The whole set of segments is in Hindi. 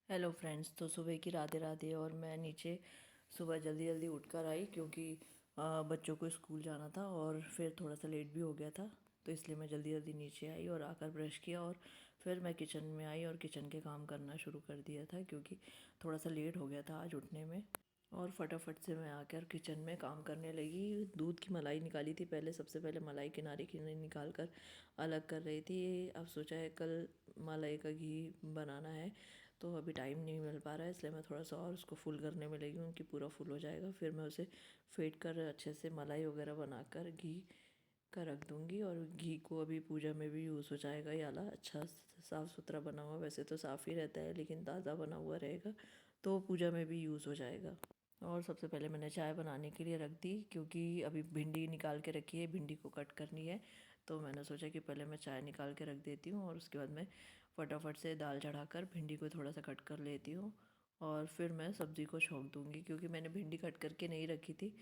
Hello friends. तो सुबह की राधे राधे। और मैं नीचे सुबह जल्दी जल्दी उठकर आई क्योंकि बच्चों को स्कूल जाना था और फिर थोड़ा सा लेट भी हो गया था। तो इसलिए मैं जल्दी जल्दी नीचे आई और आकर ब्रश किया और फिर मैं किचन में आई और किचन के काम करना शुरू कर दिया था क्योंकि थोड़ा सा लेट हो गया था आज उठने में। और फटाफट से मैं आकर किचन में काम करने लगी। दूध की मलाई निकाली थी पहले, सबसे पहले मलाई किनारे की निकाल कर अलग कर रही थी। अब सोचा है कल मलाई का घी बनाना है, तो अभी टाइम नहीं मिल पा रहा है, इसलिए मैं थोड़ा सा और उसको फुल करने में लगी हूँ कि पूरा फुल हो जाएगा। फिर मैं उसे फेंट कर अच्छे से मलाई वगैरह बनाकर घी का रख दूँगी। और घी को अभी पूजा में भी यूज़ हो जाएगा। ये आला अच्छा साफ़ सुथरा बना हुआ, वैसे तो साफ़ ही रहता है लेकिन ताज़ा बना हुआ रहेगा तो पूजा में भी यूज़ हो जाएगा। और सबसे पहले मैंने चाय बनाने के लिए रख दी क्योंकि अभी भिंडी निकाल के रखी है, भिंडी को कट करनी है। तो मैंने सोचा कि पहले मैं चाय निकाल के रख देती हूँ और उसके बाद मैं फटाफट से दाल चढ़ाकर भिंडी को थोड़ा सा कट कर लेती हूँ। और फिर मैं सब्ज़ी को छोंक दूँगी क्योंकि मैंने भिंडी कट करके नहीं रखी थी।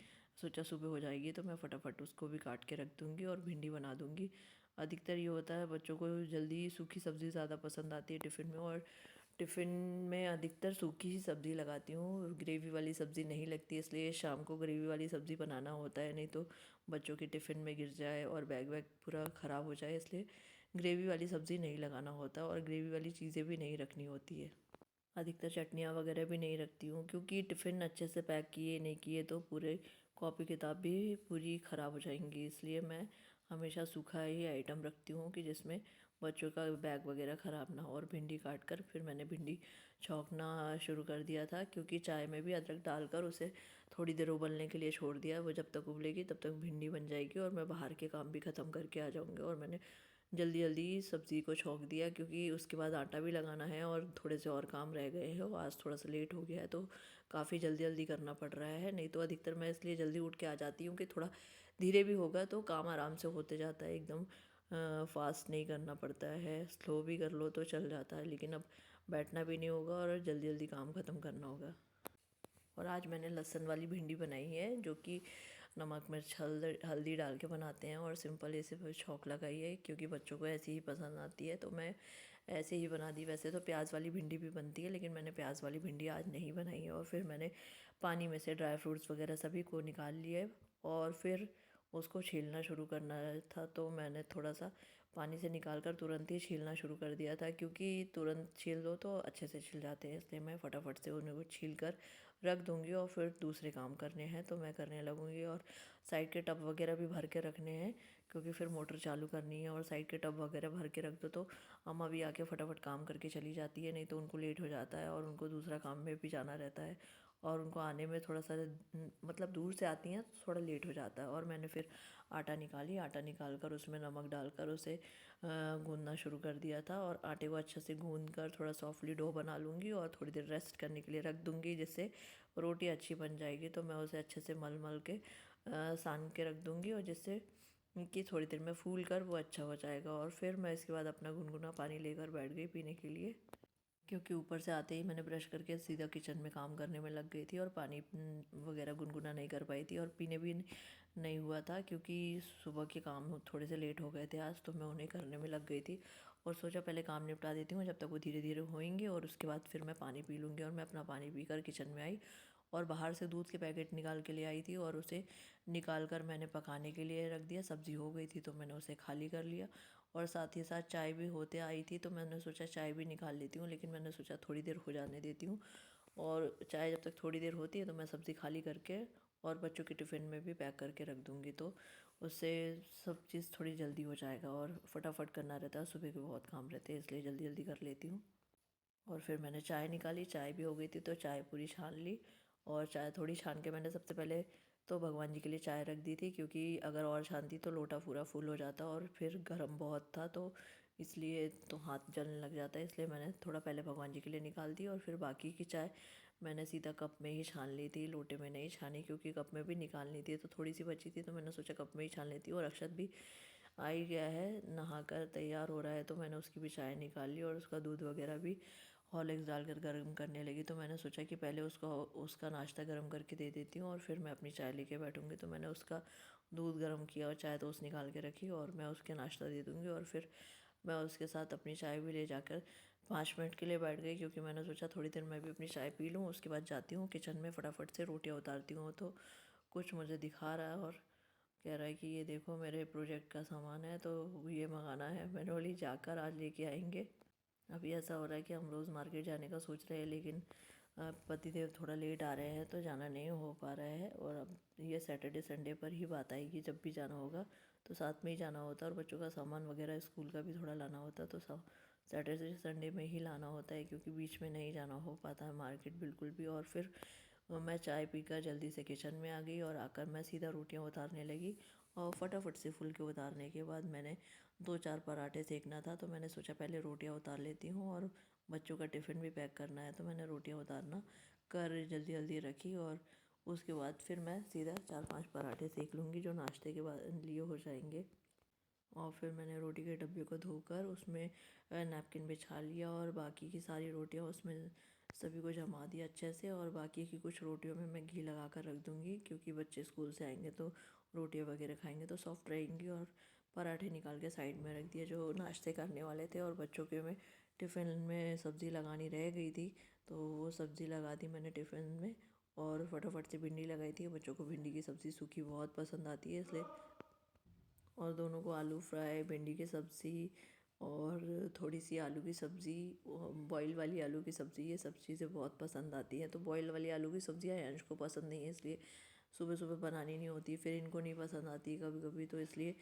सोचा सुबह हो जाएगी तो मैं फटाफट उसको भी काट के रख दूँगी और भिंडी बना दूँगी। अधिकतर ये होता है बच्चों को जल्दी सूखी सब्ज़ी ज़्यादा पसंद आती है टिफ़िन में, और टिफ़िन में अधिकतर सूखी ही सब्ज़ी लगाती हूँ, ग्रेवी वाली सब्ज़ी नहीं लगती, इसलिए शाम को ग्रेवी वाली सब्ज़ी बनाना होता है, नहीं तो बच्चों के टिफ़िन में गिर जाए और बैग वैग पूरा ख़राब हो जाए, इसलिए ग्रेवी वाली सब्ज़ी नहीं लगाना होता और ग्रेवी वाली चीज़ें भी नहीं रखनी होती है। अधिकतर चटनियाँ वगैरह भी नहीं रखती हूँ क्योंकि टिफ़िन अच्छे से पैक किए नहीं किए तो पूरे कॉपी किताब भी पूरी ख़राब हो जाएंगी, इसलिए मैं हमेशा सूखा ही आइटम रखती हूँ कि जिसमें बच्चों का बैग वगैरह ख़राब ना हो। और भिंडी काट कर फिर मैंने भिंडी छौंकना शुरू कर दिया था क्योंकि चाय में भी अदरक डालकर उसे थोड़ी देर उबलने के लिए छोड़ दिया। वो जब तक उबलेगी तब तक भिंडी बन जाएगी और मैं बाहर के काम भी ख़त्म करके आ जाऊँगी। और मैंने जल्दी जल्दी सब्ज़ी को छौंक दिया क्योंकि उसके बाद आटा भी लगाना है और थोड़े से और काम रह गए हैं। आज थोड़ा सा लेट हो गया है तो काफ़ी जल्दी जल्दी करना पड़ रहा है, नहीं तो अधिकतर मैं इसलिए जल्दी उठ के आ जाती हूँ कि थोड़ा धीरे भी होगा तो काम आराम से होते जाता है, एकदम फास्ट नहीं करना पड़ता है, स्लो भी कर लो तो चल जाता है, लेकिन अब बैठना भी नहीं होगा और जल्दी जल्दी काम ख़त्म करना होगा। और आज मैंने लहसुन वाली भिंडी बनाई है जो कि नमक मिर्च हल्दी डाल के बनाते हैं और सिंपल ऐसे छौंक लगाई है क्योंकि बच्चों को ऐसी ही पसंद आती है तो मैं ऐसे ही बना दी। वैसे तो प्याज वाली भिंडी भी बनती है लेकिन मैंने प्याज वाली भिंडी आज नहीं बनाई है। और फिर मैंने पानी में से ड्राई फ्रूट्स वगैरह सभी को निकाल लिए और फिर उसको छीलना शुरू करना था, तो मैंने थोड़ा सा पानी से निकाल कर तुरंत ही छीलना शुरू कर दिया था क्योंकि तुरंत छील दो तो अच्छे से छिल जाते हैं, इसलिए मैं फटाफट से उन्हें को छील कर रख दूँगी और फिर दूसरे काम करने हैं तो मैं करने लगूँगी। और साइड के टब वगैरह भी भर के रखने हैं क्योंकि फिर मोटर चालू करनी है, और साइड के टब वगैरह भर के रख दो तो अम्मा भी आके फटाफट काम करके चली जाती है, नहीं तो उनको लेट हो जाता है और उनको दूसरा काम में भी जाना रहता है और उनको आने में थोड़ा सा मतलब दूर से आती हैं तो थोड़ा लेट हो जाता है। और मैंने फिर आटा निकाली, आटा निकाल कर उसमें नमक डालकर उसे गूँदना शुरू कर दिया था और आटे को अच्छे से गूँद कर थोड़ा सॉफ्टली डो बना लूँगी और थोड़ी देर रेस्ट करने के लिए रख दूँगी जिससे रोटी अच्छी बन जाएगी। तो मैं उसे अच्छे से मल मल के सान के रख दूँगी और जिससे कि थोड़ी देर में फूल कर वो अच्छा हो जाएगा। और फिर मैं इसके बाद अपना गुनगुना पानी लेकर बैठ गई पीने के लिए क्योंकि ऊपर से आते ही मैंने ब्रश करके सीधा किचन में काम करने में लग गई थी और पानी वगैरह गुनगुना नहीं कर पाई थी और पीने भी नहीं हुआ था क्योंकि सुबह के काम थोड़े से लेट हो गए थे आज, तो मैं उन्हें करने में लग गई थी और सोचा पहले काम निपटा देती हूँ जब तक वो धीरे धीरे होएंगे और उसके बाद फिर मैं पानी पी लूँगी। और मैं अपना पानी पीकर किचन में आई और बाहर से दूध के पैकेट निकाल के ले आई थी और उसे निकाल कर मैंने पकाने के लिए रख दिया। सब्ज़ी हो गई थी तो मैंने उसे खाली कर लिया और साथ ही साथ चाय भी होते आई थी तो मैंने सोचा चाय भी निकाल लेती हूँ, लेकिन मैंने सोचा थोड़ी देर हो जाने देती हूँ और चाय जब तक थोड़ी देर होती है तो मैं सब्ज़ी खाली करके और बच्चों के टिफ़िन में भी पैक करके रख दूँगी, तो उससे सब चीज़ थोड़ी जल्दी हो जाएगा और फटाफट करना रहता है, सुबह के बहुत काम रहते हैं इसलिए जल्दी जल्दी कर लेती हूँ। और फिर मैंने चाय निकाली, चाय भी हो गई थी तो चाय पूरी छान ली और चाय थोड़ी छान के मैंने सबसे पहले तो भगवान जी के लिए चाय रख दी थी क्योंकि अगर और छानती तो लोटा पूरा फुल हो जाता और फिर गर्म बहुत था तो इसलिए तो हाथ जलने लग जाता है, इसलिए मैंने थोड़ा पहले भगवान जी के लिए निकाल दी और फिर बाकी की चाय मैंने सीधा कप में ही छान ली थी, लोटे में नहीं छानी क्योंकि कप में भी निकालनी थी तो थोड़ी सी बची थी तो मैंने सोचा कप में ही छान लेती हूँ। और अक्षत भी आ ही गया है, नहाकर तैयार हो रहा है तो मैंने उसकी भी चाय निकाल ली और उसका दूध वगैरह भी हॉर्लिक्स डालकर गर्म करने लगी, तो मैंने सोचा कि पहले उसको उसका नाश्ता गर्म करके दे देती हूँ और फिर मैं अपनी चाय लेके बैठूँगी। तो मैंने उसका दूध गर्म किया और चाय तो उस निकाल के रखी और मैं उसके नाश्ता दे दूँगी और फिर मैं उसके साथ अपनी चाय भी ले जाकर 5 मिनट के लिए बैठ गई क्योंकि मैंने सोचा थोड़ी देर मैं भी अपनी चाय पी लूँ, उसके बाद जाती हूँ किचन में फटाफट से रोटियाँ उतारती हूँ। तो कुछ मुझे दिखा रहा है और कह रहा है कि ये देखो मेरे प्रोजेक्ट का सामान है, तो ये मंगाना है। मैंने बोली जाकर आज लेके आएंगे। अभी ऐसा हो रहा है कि हम रोज़ मार्केट जाने का सोच रहे हैं, लेकिन पतिदेव थोड़ा लेट आ रहे हैं तो जाना नहीं हो पा रहा है। और अब ये सैटरडे संडे पर ही बात आएगी, जब भी जाना होगा तो साथ में ही जाना होता है। और बच्चों का सामान वगैरह स्कूल का भी थोड़ा लाना होता है, तो सैटरडे संडे में ही लाना होता है, क्योंकि बीच में नहीं जाना हो पाता है मार्केट बिल्कुल भी। और फिर मैं चाय पीकर जल्दी से किचन में आ गई और आकर मैं सीधा रोटियां उतारने लगी। और फटाफट से फुलके उतारने के बाद मैंने 2-4 पराठे सेकना था, तो मैंने सोचा पहले रोटियां उतार लेती हूँ और बच्चों का टिफ़िन भी पैक करना है। तो मैंने रोटियां उतारना कर जल्दी जल्दी रखी और उसके बाद फिर मैं सीधा 4-5 पराठे सेक लूँगी, जो नाश्ते के बाद लिए हो जाएंगे। और फिर मैंने रोटी के डब्बे को धोकर उसमें नैपकिन बिछा लिया और बाकी की सारी रोटियां उसमें सभी को जमा दिया अच्छे से। और बाकी की कुछ रोटियों में मैं घी लगा कर रख दूँगी, क्योंकि बच्चे स्कूल से आएंगे तो रोटियां वगैरह खाएंगे तो सॉफ्ट रहेंगी। और पराठे निकाल के साइड में रख दिए जो नाश्ते करने वाले थे। और बच्चों के में टिफ़िन में सब्ज़ी लगानी रह गई थी, तो वो सब्ज़ी लगा दी मैंने टिफ़िन में। और फटाफट से भिंडी लगाई थी, बच्चों को भिंडी की सब्ज़ी सूखी बहुत पसंद आती है इसलिए। और दोनों को आलू फ्राई, भिंडी की सब्ज़ी और थोड़ी सी आलू की सब्ज़ी, बॉयल वाली आलू की सब्ज़ी, ये सब चीज़ें बहुत पसंद आती हैं। तो बॉयल वाली आलू की सब्ज़ी आयांश को पसंद नहीं है, इसलिए सुबह सुबह बनानी नहीं होती। फिर इनको नहीं पसंद आती कभी कभी, तो इसलिए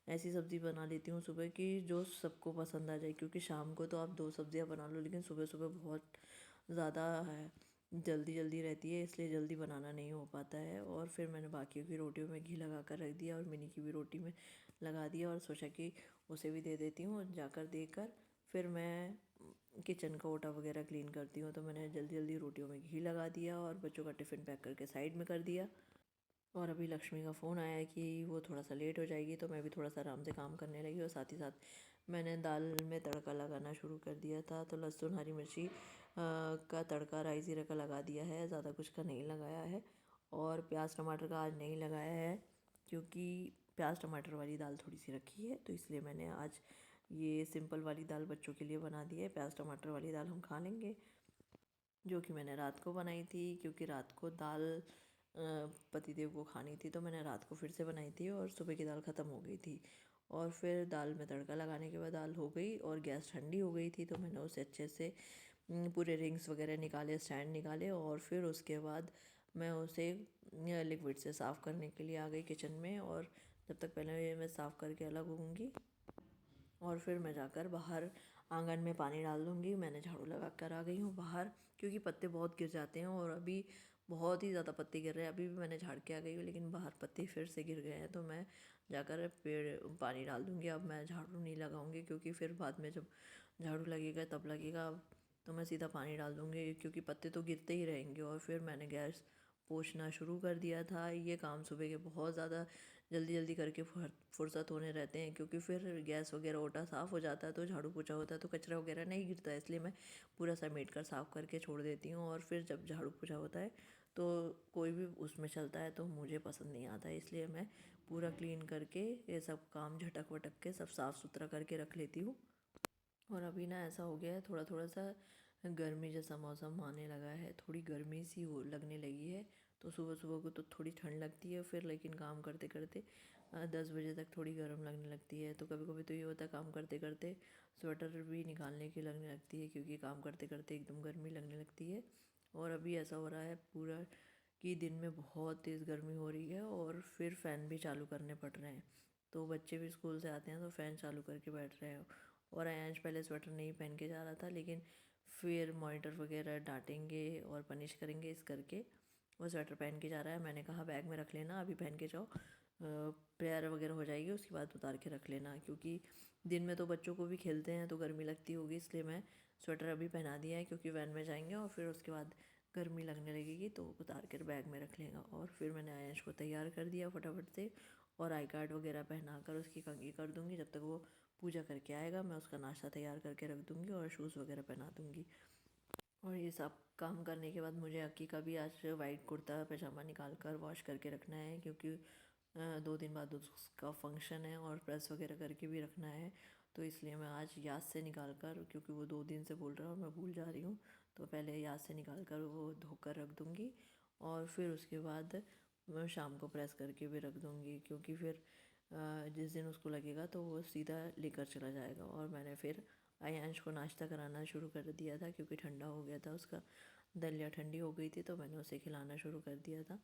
ऐसी सब्ज़ी बना लेती हूँ सुबह की जो सबको पसंद आ जाए। क्योंकि शाम को तो आप 2 सब्ज़ियाँ बना लो, लेकिन सुबह सुबह बहुत ज़्यादा है, जल्दी जल्दी रहती है, इसलिए जल्दी बनाना नहीं हो पाता है। और फिर मैंने बाकियों की रोटियों में घी लगा कर रख दिया और मिनी की भी रोटी में लगा दिया और सोचा कि उसे भी दे देती हूँ। जाकर देकर फिर मैं किचन का ओटा वगैरह क्लीन करती हूँ। तो मैंने जल्दी जल्दी रोटियों में घी लगा दिया और बच्चों का टिफ़िन पैक करके साइड में कर दिया। और अभी लक्ष्मी का फ़ोन आया कि वो थोड़ा सा लेट हो जाएगी, तो मैं भी थोड़ा सा आराम से काम करने लगी। और साथ ही साथ मैंने दाल में तड़का लगाना शुरू कर दिया था। तो लहसुन हरी मिर्ची का तड़का राई ज़ीरे का लगा दिया है, ज़्यादा कुछ का नहीं लगाया है। और प्याज टमाटर का आज नहीं लगाया है, क्योंकि प्याज टमाटर वाली दाल थोड़ी सी रखी है, तो इसलिए मैंने आज ये सिंपल वाली दाल बच्चों के लिए बना दी है। प्याज टमाटर वाली दाल हम खा लेंगे, जो कि मैंने रात को बनाई थी, क्योंकि रात को दाल पतिदेव को खानी थी, तो मैंने रात को फिर से बनाई थी और सुबह की दाल ख़त्म हो गई थी। और फिर दाल में तड़का लगाने के बाद दाल हो गई और गैस ठंडी हो गई थी, तो मैंने उसे अच्छे से पूरे रिंग्स वगैरह निकाले, स्टैंड निकाले। और फिर उसके बाद मैं उसे लिक्विड से साफ़ करने के लिए आ गई किचन में। और जब तक पहले मैं साफ़ करके अलग होंगी और फिर मैं जाकर बाहर आंगन में पानी डाल दूँगी। मैंने झाड़ू लगा कर आ गई हूँ बाहर, क्योंकि पत्ते बहुत गिर जाते हैं और अभी बहुत ही ज़्यादा पत्ते गिर रहे हैं। अभी भी मैंने झाड़ के आ गई हूँ, लेकिन बाहर पत्ते फिर से गिर गए हैं, तो मैं जाकर पेड़ पानी डाल दूँगी। अब मैं झाड़ू नहीं लगाऊँगी, क्योंकि फिर बाद में जब झाड़ू लगेगा तब लगेगा, तो मैं सीधा पानी डाल दूँगी, क्योंकि पत्ते तो गिरते ही रहेंगे। और फिर मैंने गैस पोंछना शुरू कर दिया था। ये काम सुबह के बहुत ज़्यादा जल्दी जल्दी करके फुर्सत होने रहते हैं, क्योंकि फिर गैस वगैरह ओटा साफ़ हो जाता है तो झाड़ू पोछा होता है तो कचरा वगैरह नहीं गिरता है, इसलिए मैं पूरा समेट कर साफ़ करके छोड़ देती हूँ। और फिर जब झाड़ू पोछा होता है तो कोई भी उसमें चलता है तो मुझे पसंद नहीं आता है, इसलिए मैं पूरा क्लीन करके ये सब काम झटक वटक के सब साफ़ सुथरा करके रख लेती हूँ। और अभी ना ऐसा हो गया है, थोड़ा थोड़ा सा गर्मी जैसा मौसम आने लगा है, थोड़ी गर्मी सी हो लगने लगी है। तो सुबह सुबह को तो थोड़ी ठंड लगती है, फिर लेकिन काम करते करते 10 बजे तक थोड़ी गर्म लगने लगती है। तो कभी कभी तो ये होता है काम करते करते स्वेटर भी निकालने की लगने लगती है, क्योंकि काम करते करते एकदम गर्मी लगने लगती है। और अभी ऐसा हो रहा है पूरा कि दिन में बहुत तेज़ गर्मी हो रही है और फिर फ़ैन भी चालू करने पड़ रहे हैं। तो बच्चे भी स्कूल से आते हैं तो फ़ैन चालू करके बैठ रहे हैं। और अयांश पहले स्वेटर नहीं पहन के जा रहा था, लेकिन फिर मॉनिटर वगैरह डांटेंगे और पनिश करेंगे इस करके वो स्वेटर पहन के जा रहा है। मैंने कहा बैग में रख लेना, अभी पहन के जाओ, प्रेयर वगैरह हो जाएगी उसके बाद उतार के रख लेना, क्योंकि दिन में तो बच्चों को भी खेलते हैं तो गर्मी लगती होगी, इसलिए मैं स्वेटर अभी पहना दिया है, क्योंकि वैन में जाएंगे और फिर उसके बाद गर्मी लगने लगेगी तो उतार कर बैग में रख लेगा। और फिर मैंने आयांश को तैयार कर दिया फटाफट से, और आई कार्ड वगैरह पहना कर उसकी कंघी कर दूँगी। जब तक वो पूजा करके आएगा मैं उसका नाश्ता तैयार करके रख दूँगी और शूज़ वगैरह पहना दूँगी। और ये सब काम करने के बाद मुझे अक्की का भी आज वाइट कुर्ता पजामा निकाल कर वॉश करके रखना है, क्योंकि 2 दिन बाद उसका फंक्शन है और प्रेस वगैरह करके भी रखना है। तो इसलिए मैं आज याद से निकाल कर, क्योंकि वो 2 दिन से बोल रहा है और मैं भूल जा रही हूँ, तो पहले याद से निकाल कर वो धोकर रख दूँगी और फिर उसके बाद मैं शाम को प्रेस करके भी रख दूँगी, क्योंकि फिर जिस दिन उसको लगेगा तो वो सीधा लेकर चला जाएगा। और मैंने फिर आयांश को नाश्ता कराना शुरू कर दिया था, क्योंकि ठंडा हो गया था, उसका दलिया ठंडी हो गई थी, तो मैंने उसे खिलाना शुरू कर दिया था।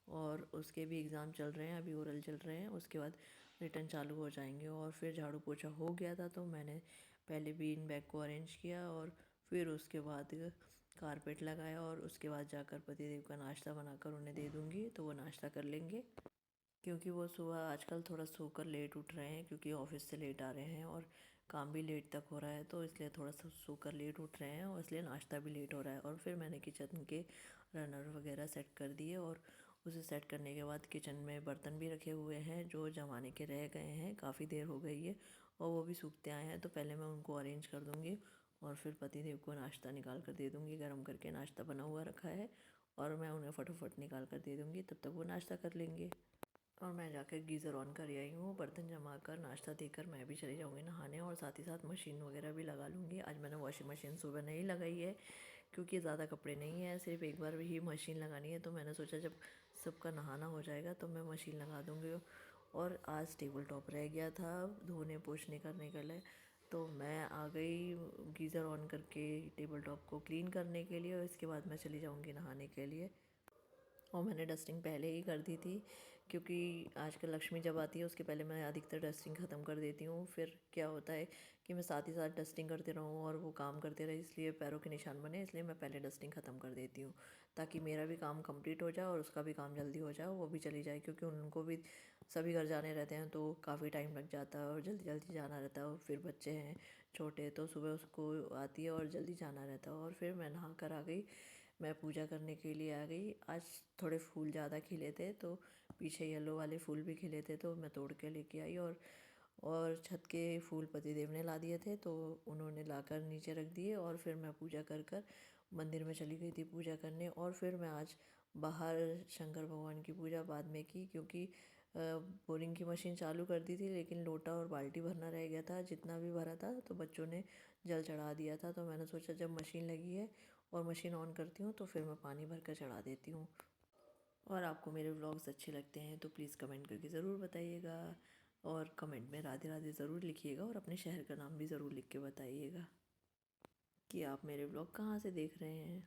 और उसके भी एग्ज़ाम चल रहे हैं, अभी ओरल चल रहे हैं, उसके बाद रिटर्न चालू हो जाएंगे। और फिर झाड़ू पोछा हो गया था, तो मैंने पहले बीन बैग को अरेंज किया और फिर उसके बाद कारपेट लगाया और उसके बाद जाकर पतिदेव का नाश्ता बनाकर उन्हें दे दूँगी, तो वो नाश्ता कर लेंगे। क्योंकि वो सुबह आजकल थोड़ा सोकर लेट उठ रहे हैं, क्योंकि ऑफिस से लेट आ रहे हैं और काम भी लेट तक हो रहा है, तो इसलिए थोड़ा सा सोकर लेट उठ रहे हैं और इसलिए नाश्ता भी लेट हो रहा है। और फिर मैंने किचन के रनर वगैरह सेट कर दिए और उसे सेट करने के बाद किचन में बर्तन भी रखे हुए हैं जो जमाने के रह गए हैं, काफ़ी देर हो गई है और वो भी सूखते आए हैं, तो पहले मैं उनको अरेंज कर दूँगी और फिर पतिदेव को नाश्ता निकाल कर दे दूँगी। गर्म करके नाश्ता बना हुआ रखा है और मैं उन्हें फटाफट निकाल कर दे दूँगी, तब तक वो नाश्ता कर लेंगे। और मैं जाकर गीज़र ऑन कर आई हूँ, बर्तन जमा कर नाश्ता देकर मैं भी चली जाऊँगी नहाने और साथ ही साथ मशीन वगैरह भी लगा लूँगी। आज मैंने वॉशिंग मशीन सुबह नहीं लगाई है, क्योंकि ज़्यादा कपड़े नहीं हैं, सिर्फ एक बार ही मशीन लगानी है, तो मैंने सोचा जब सबका नहाना हो जाएगा तो मैं मशीन लगा दूँगी। और आज टेबल टॉप रह गया था धोने पोछने करने के लिए, तो मैं आ गई गीज़र ऑन करके टेबल टॉप को क्लीन करने के लिए और इसके बाद मैं चली जाऊँगी नहाने के लिए। और मैंने डस्टिंग पहले ही कर दी थी, क्योंकि आजकल लक्ष्मी जब आती है उसके पहले मैं अधिकतर डस्टिंग ख़त्म कर देती हूँ। फिर क्या होता है कि मैं साथ ही साथ डस्टिंग करते रहूँ और वो काम करते रहे, इसलिए पैरों के निशान बने, इसलिए मैं पहले डस्टिंग ख़त्म कर देती हूँ, ताकि मेरा भी काम कंप्लीट हो जाए और उसका भी काम जल्दी हो जाए, वो भी चली जाए, क्योंकि उनको भी सभी घर जाने रहते हैं तो काफ़ी टाइम लग जाता है और जल्दी जल्दी जाना रहता है। और फिर बच्चे हैं छोटे, तो सुबह उसको आती है और जल्दी जाना रहता है। और फिर मैं नहा कर आ गई, मैं पूजा करने के लिए आ गई। आज थोड़े फूल ज़्यादा खिले थे, तो पीछे येलो वाले फूल भी खिले थे, तो मैं तोड़ के लेके आई। और छत के फूल पतिदेव ने ला दिए थे, तो उन्होंने लाकर नीचे रख दिए और फिर मैं पूजा कर कर मंदिर में चली गई थी पूजा करने। और फिर मैं आज बाहर शंकर भगवान की पूजा बाद में की, क्योंकि बोरिंग की मशीन चालू कर दी थी, लेकिन लोटा और बाल्टी भरना रह गया था। जितना भी भरा था तो बच्चों ने जल चढ़ा दिया था, तो मैंने सोचा जब मशीन लगी है और मशीन ऑन करती हूँ तो फिर मैं पानी भर कर चढ़ा देती हूँ। और आपको मेरे व्लॉग्स अच्छे लगते हैं तो प्लीज़ कमेंट करके ज़रूर बताइएगा और कमेंट में राधे राधे ज़रूर लिखिएगा और अपने शहर का नाम भी ज़रूर लिख के बताइएगा कि आप मेरे व्लॉग कहाँ से देख रहे हैं।